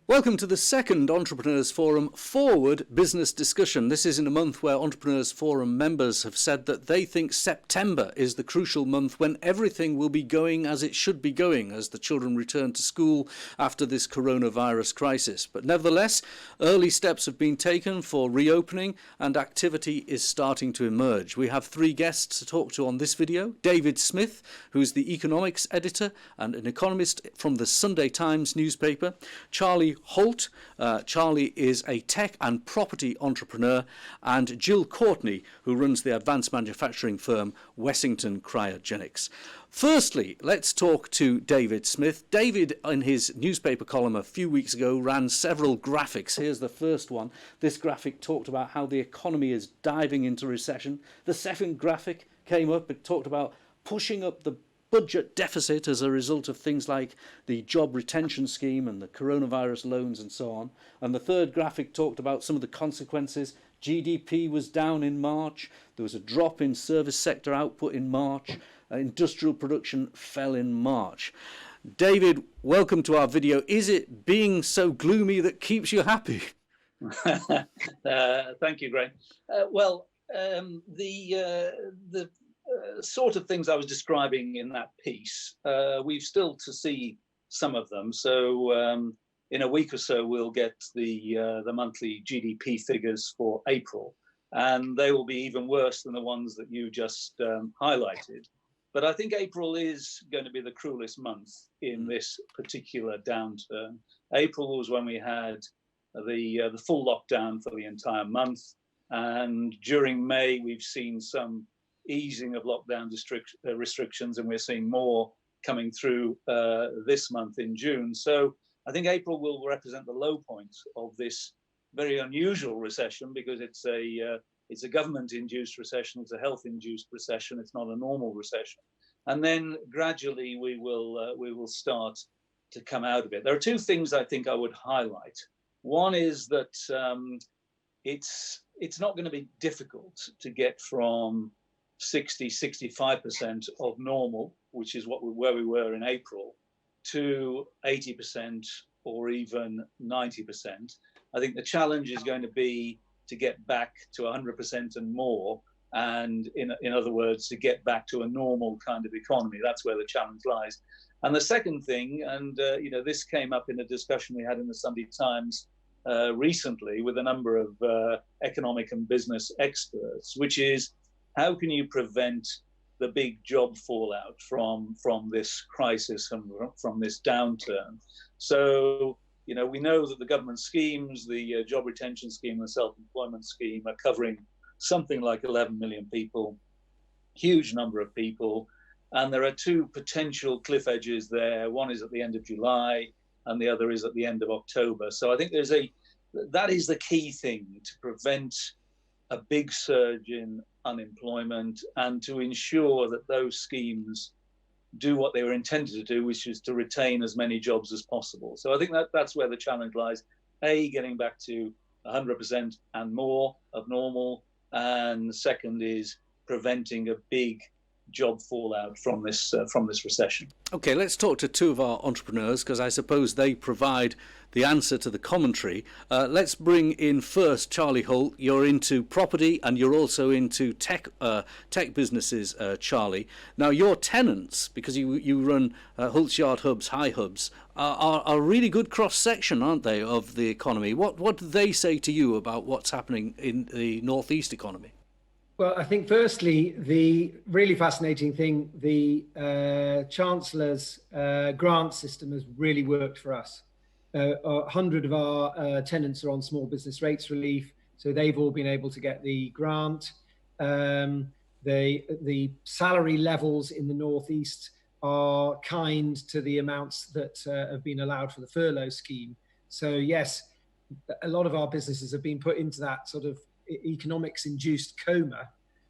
Welcome to the second Entrepreneurs Forum Forward Business Discussion. This is in a month where Entrepreneurs Forum members have said that they think September is the crucial month when everything will be going as it should be going as the children return to school after this coronavirus crisis. But nevertheless, early steps have been taken for reopening and activity is starting to emerge. We have three guests to talk to on this video. David Smith, who's the economics editor and an economist from the Sunday Times newspaper. Charlie Hoult. Charlie is a tech and property entrepreneur, and Gill Courtney, who runs the advanced manufacturing firm Wessington Cryogenics. Firstly, let's talk to David Smith. David, in his newspaper column a few weeks ago, ran several graphics. Here's the first one. This graphic talked about how the economy is diving into recession. The second graphic came up, it talked about pushing up the budget deficit as a result of things like the job retention scheme and the coronavirus loans and so on. And the third graphic talked about some of the consequences. GDP was down in March. There was a drop in service sector output in March. Industrial production fell in March. David, welcome to our video. Is it being so gloomy that keeps you happy? Thank you, Greg. The sort of things I was describing in that piece, we've still to see some of them. So in a week or so, we'll get the monthly GDP figures for April, and they will be even worse than the ones that you just highlighted. But I think April is going to be the cruelest month in this particular downturn. April was when we had the full lockdown for the entire month, and during May we've seen some easing of lockdown restrictions, and we're seeing more coming through this month in June. So I think April will represent the low point of this very unusual recession, because it's a government-induced recession, it's a health-induced recession, it's not a normal recession. And then gradually we will start to come out of it. There are two things I think I would highlight. One is that it's not going to be difficult to get from 65% of normal, which is where we were in April, to 80% or even 90%. I think the challenge is going to be to get back to 100% and more, and in other words, to get back to a normal kind of economy. That's where the challenge lies. And the second thing, and this came up in a discussion we had in the Sunday Times recently with a number of economic and business experts, which is, how can you prevent the big job fallout from this crisis and from this downturn? So, we know that the government schemes, the job retention scheme and the self-employment scheme, are covering something like 11 million people, huge number of people. And there are two potential cliff edges there. One is at the end of July and the other is at the end of October. So I think that is the key thing, to prevent a big surge in unemployment and to ensure that those schemes do what they were intended to do, which is to retain as many jobs as possible. So I think that's where the challenge lies. Getting back to 100% and more of normal, and second is preventing a big job fallout from this recession. Okay, let's talk to two of our entrepreneurs, because I suppose they provide the answer to the commentary. Let's bring in first Charlie Hoult. You're into property and you're also into tech businesses, Charlie. Now, your tenants, because you run Hoult's Yard Hubs, High Hubs, are a really good cross-section, aren't they, of the economy? What do they say to you about what's happening in the Northeast economy? Well, I think firstly, the really fascinating thing, the Chancellor's grant system has really worked for us. 100 of our tenants are on small business rates relief, so they've all been able to get the grant. The salary levels in the Northeast are kind to the amounts that have been allowed for the furlough scheme. So yes, a lot of our businesses have been put into that sort of economics-induced coma,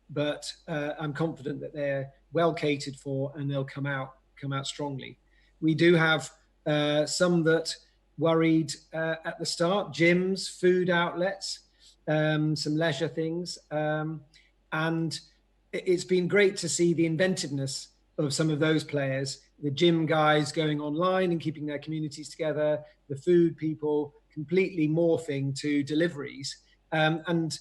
but I'm confident that they're well catered for and they'll come out strongly. We do have some that worried at the start: gyms, food outlets, some leisure things, and it's been great to see the inventiveness of some of those players, the gym guys going online and keeping their communities together, the food people completely morphing to deliveries, and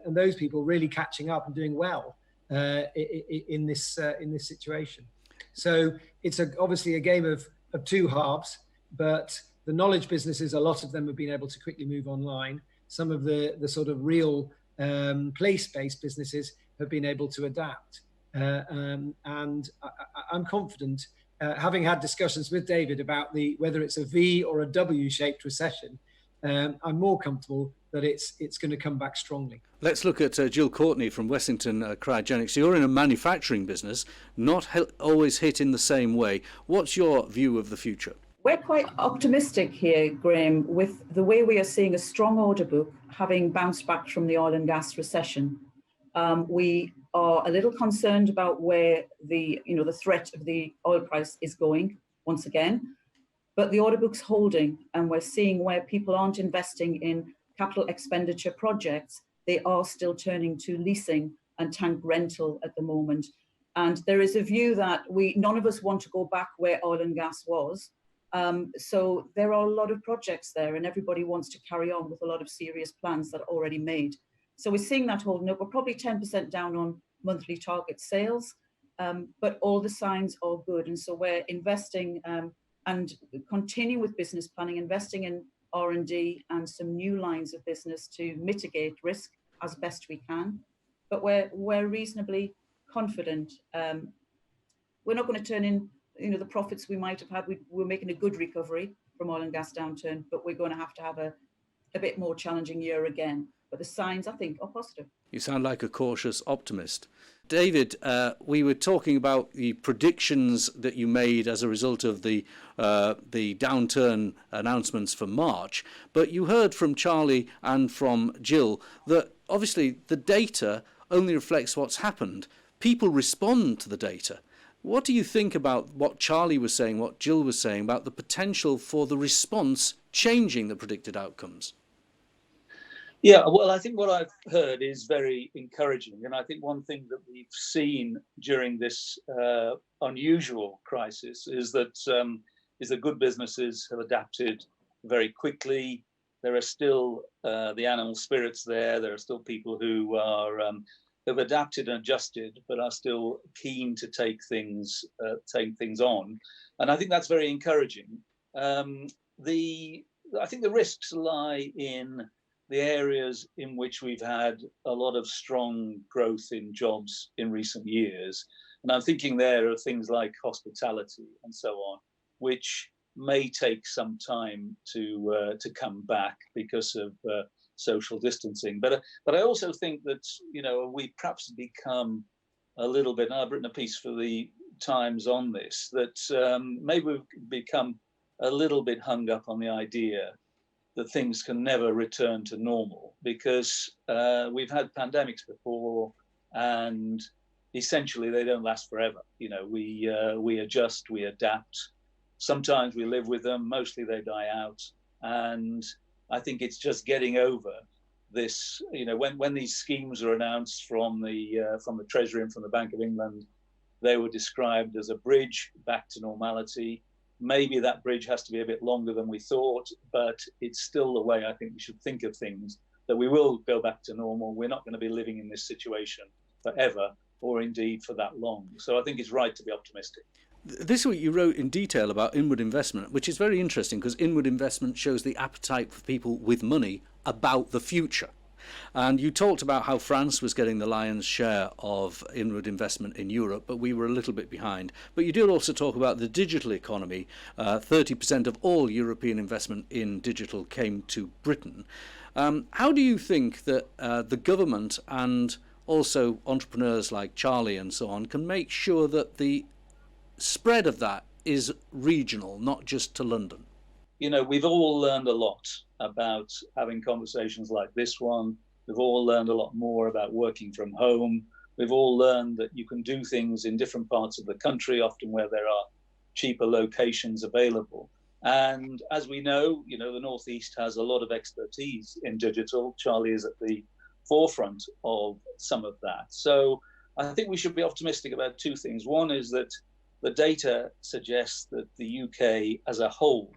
those people really catching up and doing well in this situation. So it's obviously a game of two halves, but the knowledge businesses, a lot of them have been able to quickly move online. Some of the sort of real place-based businesses have been able to adapt. And I'm confident, having had discussions with David about whether it's a V or a W-shaped recession, I'm more comfortable that it's going to come back strongly. Let's look at Gill Courtney from Wessington Cryogenics. You're in a manufacturing business, not always hit in the same way. What's your view of the future? We're quite optimistic here, Graham, with the way we are seeing a strong order book having bounced back from the oil and gas recession. We are a little concerned about where the threat of the oil price is going once again, but the order book's holding, and we're seeing where people aren't investing in capital expenditure projects, they are still turning to leasing and tank rental at the moment. And there is a view that none of us want to go back where oil and gas was. So there are a lot of projects there, and everybody wants to carry on with a lot of serious plans that are already made. So we're seeing that holding up. We're probably 10% down on monthly target sales, but all the signs are good. And so we're investing and continue with business planning, investing in R&D and some new lines of business to mitigate risk as best we can. But we're reasonably confident. We're not going to turn in the profits we might have had. We're making a good recovery from oil and gas downturn, but we're going to have a bit more challenging year again. But the signs, I think, are positive. You sound like a cautious optimist. David, we were talking about the predictions that you made as a result of the downturn announcements for March, but you heard from Charlie and from Gill that obviously the data only reflects what's happened. People respond to the data. What do you think about what Charlie was saying, what Gill was saying about the potential for the response changing the predicted outcomes? Yeah, well, I think what I've heard is very encouraging. And I think one thing that we've seen during this unusual crisis is that good businesses have adapted very quickly. There are still the animal spirits there. There are still people who are have adapted and adjusted, but are still keen to take things on. And I think that's very encouraging. I think the risks lie in the areas in which we've had a lot of strong growth in jobs in recent years. And I'm thinking there of things like hospitality and so on, which may take some time to come back because of social distancing. But I also think that, we perhaps become a little bit, and I've written a piece for the Times on this, that maybe we've become a little bit hung up on the idea that things can never return to normal, because we've had pandemics before, and essentially they don't last forever. We adjust, we adapt. Sometimes we live with them. Mostly they die out. And I think it's just getting over this. When these schemes are announced from the Treasury and from the Bank of England, they were described as a bridge back to normality. Maybe that bridge has to be a bit longer than we thought, but it's still the way I think we should think of things, that we will go back to normal. We're not going to be living in this situation forever, or indeed for that long. So I think it's right to be optimistic. This week you wrote in detail about inward investment, which is very interesting because inward investment shows the appetite for people with money about the future. And you talked about how France was getting the lion's share of inward investment in Europe, but we were a little bit behind. But you did also talk about the digital economy. 30% of all European investment in digital came to Britain. How do you think that the government and also entrepreneurs like Charlie and so on can make sure that the spread of that is regional, not just to London? We've all learned a lot about having conversations like this one. We've all learned a lot more about working from home. We've all learned that you can do things in different parts of the country, often where there are cheaper locations available. And as we know, the Northeast has a lot of expertise in digital. Charlie is at the forefront of some of that. So I think we should be optimistic about two things. One is that the data suggests that the UK as a whole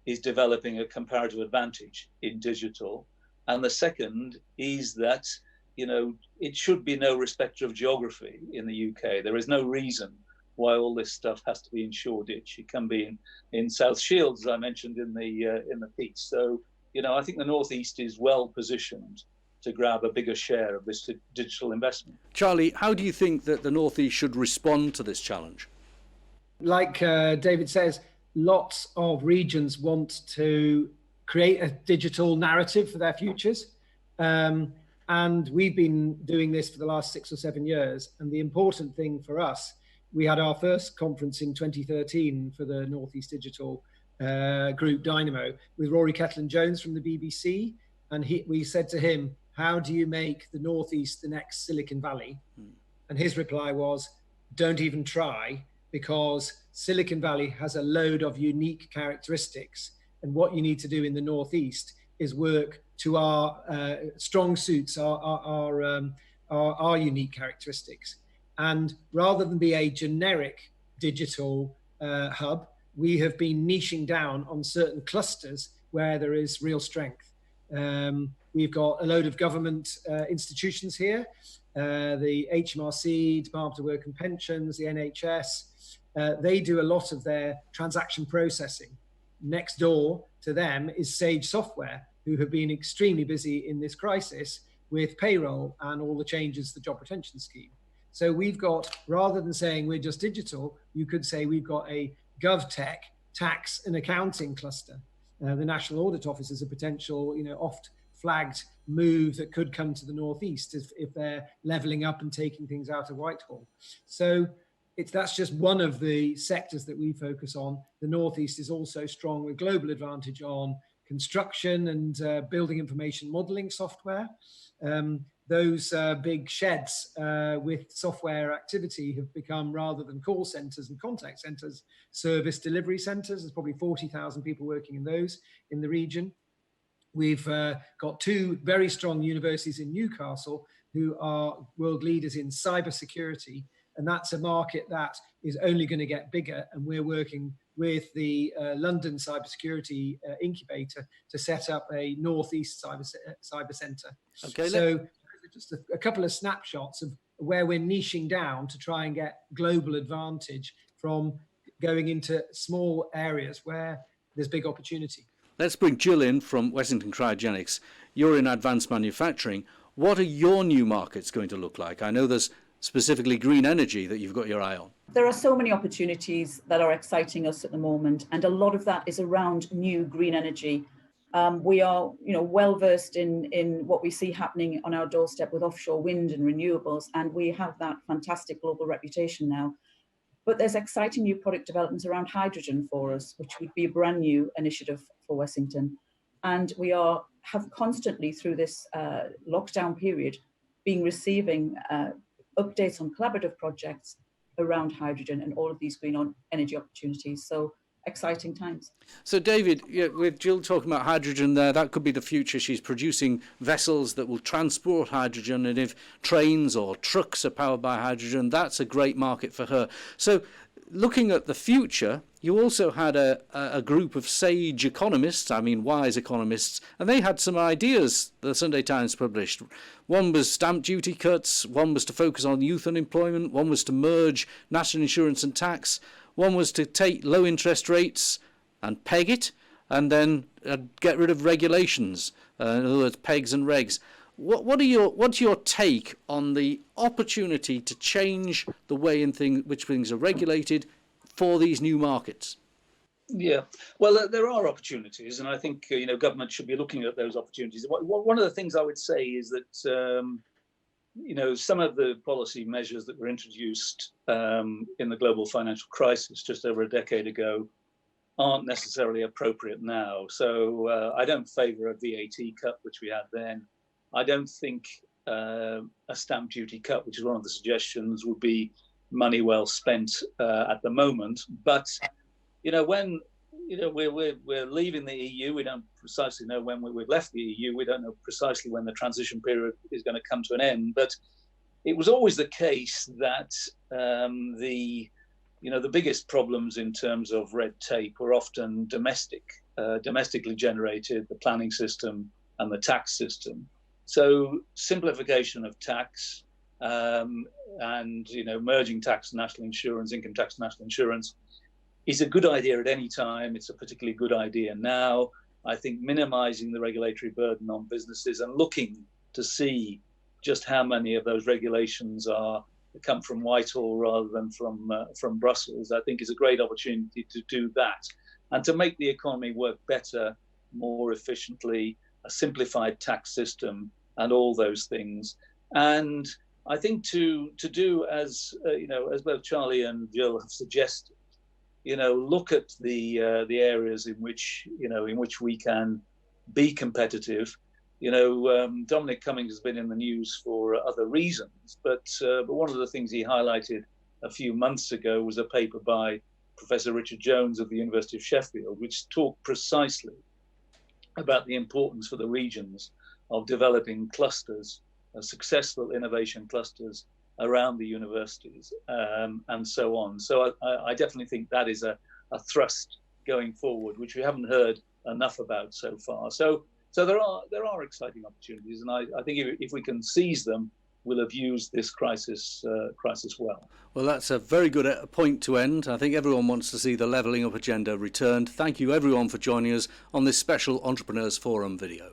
is developing a comparative advantage in digital. And the second is that, it should be no respecter of geography in the UK. There is no reason why all this stuff has to be in Shoreditch. It can be in South Shields, as I mentioned in the piece. So, I think the North East is well positioned to grab a bigger share of this digital investment. Charlie, how do you think that the North East should respond to this challenge? Like David says, lots of regions want to create a digital narrative for their futures. And we've been doing this for the last 6 or 7 years. And the important thing for us, we had our first conference in 2013 for the Northeast Digital Group Dynamo with Rory Kettlin-Jones from the BBC. And we said to him, how do you make the Northeast the next Silicon Valley? And his reply was, don't even try, because Silicon Valley has a load of unique characteristics. And what you need to do in the Northeast is work to our strong suits, our unique characteristics. And rather than be a generic digital hub, we have been niching down on certain clusters where there is real strength. We've got a load of government institutions here, the HMRC, Department of Work and Pensions, the NHS. They do a lot of their transaction processing. Next door to them is Sage Software, who have been extremely busy in this crisis with payroll and all the changes to the job retention scheme. So we've got, rather than saying we're just digital, you could say we've got a GovTech, tax and accounting cluster. The National Audit Office is a potential, oft flagged move that could come to the Northeast if they're levelling up and taking things out of Whitehall. So that's just one of the sectors that we focus on. The Northeast is also strong with global advantage on construction and building information modelling software. Those big sheds with software activity have become, rather than call centres and contact centres, service delivery centres. There's probably 40,000 people working in those in the region. We've got 2 very strong universities in Newcastle who are world leaders in cybersecurity. And that's a market that is only going to get bigger. And we're working with the London Cybersecurity Incubator to set up a Northeast cyber centre. Okay, so just a couple of snapshots of where we're niching down to try and get global advantage from going into small areas where there's big opportunity. Let's bring Gill in from Wessington Cryogenics. You're in advanced manufacturing. What are your new markets going to look like? I know there's specifically green energy that you've got your eye on. There are so many opportunities that are exciting us at the moment, and a lot of that is around new green energy. We are, well versed in what we see happening on our doorstep with offshore wind and renewables, and we have that fantastic global reputation now. But there's exciting new product developments around hydrogen for us, which would be a brand new initiative for Wessington. And we have constantly, through this lockdown period, been receiving updates on collaborative projects around hydrogen and all of these green energy opportunities. So exciting times. So David, with Gill talking about hydrogen there, that could be the future. She's producing vessels that will transport hydrogen, and if trains or trucks are powered by hydrogen, that's a great market for her. So looking at the future, you also had a group of sage economists, wise economists, and they had some ideas the Sunday Times published. One was stamp duty cuts, one was to focus on youth unemployment, one was to merge national insurance and tax, one was to take low interest rates and peg it, and then get rid of regulations, in other words, pegs and regs. What's your take on the opportunity to change the way in which things are regulated for these new markets? Yeah, well, there are opportunities, and I think government should be looking at those opportunities. One of the things I would say is that some of the policy measures that were introduced in the global financial crisis just over a decade ago aren't necessarily appropriate now. So I don't favour a VAT cut, which we had then. I don't think a stamp duty cut, which is one of the suggestions, would be money well spent at the moment. But when we're leaving the EU, we don't precisely know when we've left the EU. We don't know precisely when the transition period is going to come to an end. But it was always the case that the the biggest problems in terms of red tape were often domestically generated, the planning system and the tax system. So simplification of tax and merging tax, national insurance, income tax, national insurance is a good idea at any time. It's a particularly good idea now. I think minimizing the regulatory burden on businesses and looking to see just how many of those regulations come from Whitehall rather than from Brussels, I think is a great opportunity to do that and to make the economy work better, more efficiently, a simplified tax system and all those things. And I think to do as both Charlie and Gill have suggested, look at the areas in which we can be competitive. Dominic Cummings has been in the news for other reasons, but one of the things he highlighted a few months ago was a paper by Professor Richard Jones of the University of Sheffield, which talked precisely about the importance for the regions of developing clusters, successful innovation clusters around the universities, and so on. So I definitely think that is a thrust going forward, which we haven't heard enough about so far. So there are exciting opportunities, and I think if we can seize them, we'll have used this crisis well. Well, that's a very good point to end. I think everyone wants to see the levelling up agenda returned. Thank you everyone for joining us on this special Entrepreneurs Forum video.